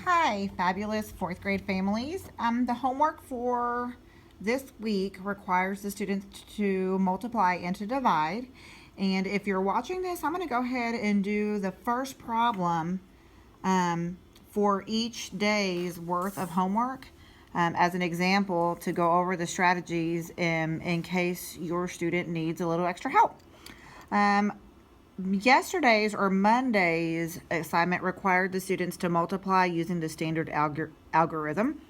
Hi, fabulous fourth grade families. The homework for this week requires the students to multiply and to divide. And if you're watching this, I'm going to go ahead and do the first problem for each day's worth of homework as an example to go over the strategies in case your student needs a little extra help. Yesterday's or Monday's assignment required the students to multiply using the standard algorithm.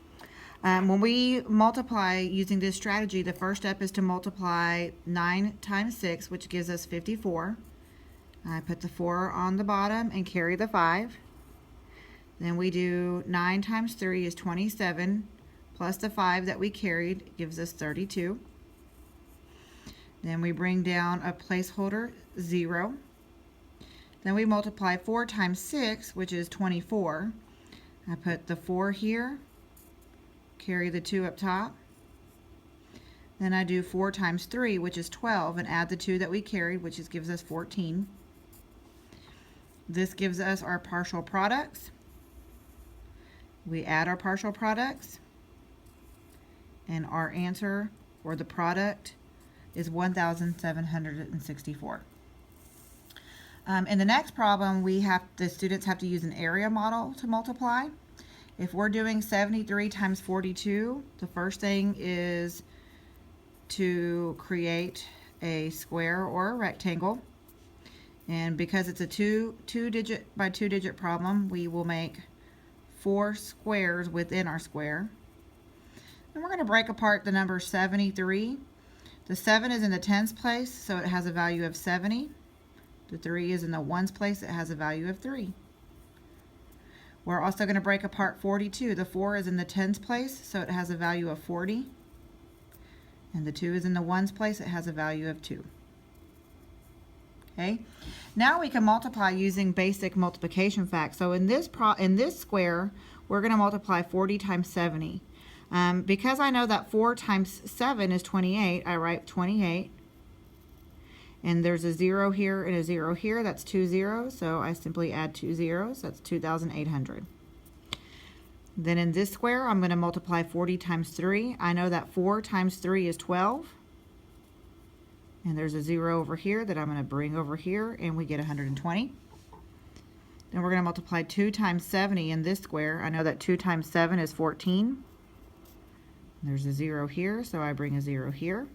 When we multiply using this strategy, the first step is to multiply 9 times 6, which gives us 54. I put the 4 on the bottom and carry the 5. Then we do 9 times 3 is 27, plus the 5 that we carried gives us 32. Then we bring down a placeholder 0. Then we multiply 4 times 6, which is 24. I put the 4 here, carry the 2 up top. Then I do 4 times 3, which is 12, and add the 2 that we carried, which gives us 14. This gives us our partial products. We add our partial products, and our answer, or the product, is 1,764. In the next problem, the students have to use an area model to multiply. If we're doing 73 times 42, the first thing is to create a square or a rectangle. And because it's a two-digit by two-digit problem, we will make 4 squares within our square. And we're going to break apart the number 73. The 7 is in the tens place, so it has a value of 70. The 3 is in the ones place, it has a value of 3. We're also going to break apart 42. The 4 is in the tens place, so it has a value of 40. And the 2 is in the ones place, it has a value of 2. Okay, now we can multiply using basic multiplication facts. So in this square, we're going to multiply 40 times 70. Because I know that 4 times 7 is 28, I write 28. And there's a 0 here and a 0 here. That's 2 zeros, so I simply add 2 zeros. That's 2,800. Then in this square, I'm going to multiply 40 times 3. I know that 4 times 3 is 12. And there's a 0 over here that I'm going to bring over here, and we get 120. Then we're going to multiply 2 times 70 in this square. I know that 2 times 7 is 14. There's a 0 here, so I bring a 0 here.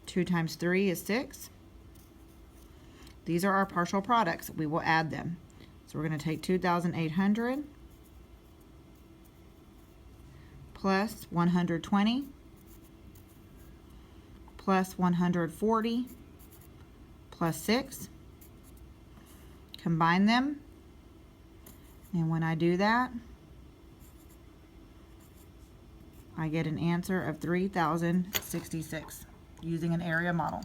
2 times 3 is 6. These are our partial products. We will add them. So we're going to take 2,800 plus 120 plus 140 plus 6. Combine them. And when I do that, I get an answer of 3,066. Using an area model.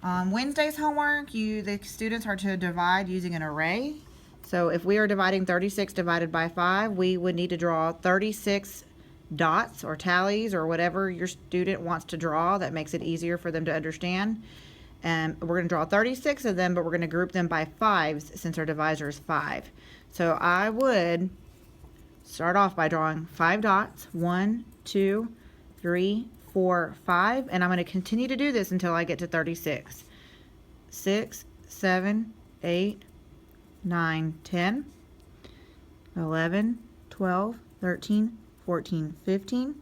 On Wednesday's homework, the students are to divide using an array. So if we are dividing 36 divided by 5, we would need to draw 36 dots or tallies or whatever your student wants to draw that makes it easier for them to understand. And we're going to draw 36 of them, but we're going to group them by 5s since our divisor is 5. So I would start off by drawing 5 dots. 1, 2, 3, 4, 5, and I'm going to continue to do this until I get to 36. 6, 7, 8, 9, 10, 11, 12, 13, 14, 15,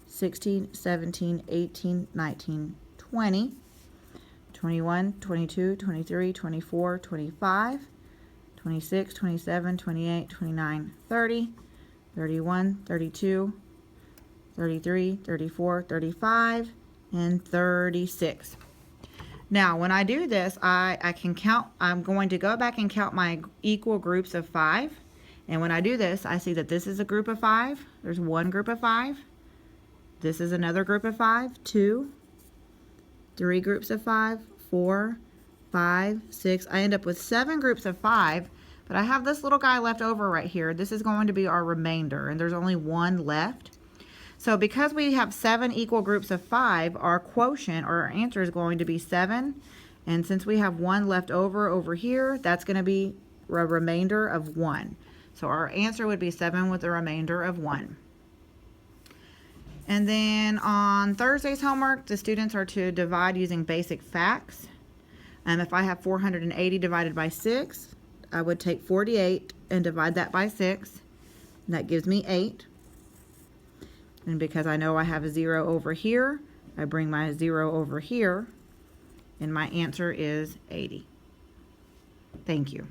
16, 17, 18, 19, 20, 21, 22, 23, 24, 25, 26, 27, 28, 29, 30, 31, 32, 33, 34, 35, and 36. Now, when I do this, I can count. I'm going to go back and count my equal groups of 5. And when I do this, I see that this is a group of 5. There's one group of 5. This is another group of 5. 2, 3 groups of 5, 4, 5, 6. I end up with 7 groups of 5. But I have this little guy left over right here. This is going to be our remainder, and there's only 1 left. So because we have 7 equal groups of 5, our quotient or our answer is going to be 7. And since we have 1 left over here, that's going to be a remainder of 1. So our answer would be 7 with a remainder of 1. And then on Thursday's homework, the students are to divide using basic facts. If I have 480 divided by 6, I would take 48 and divide that by 6. That gives me 8. And because I know I have a 0 over here, I bring my 0 over here, and my answer is 80. Thank you.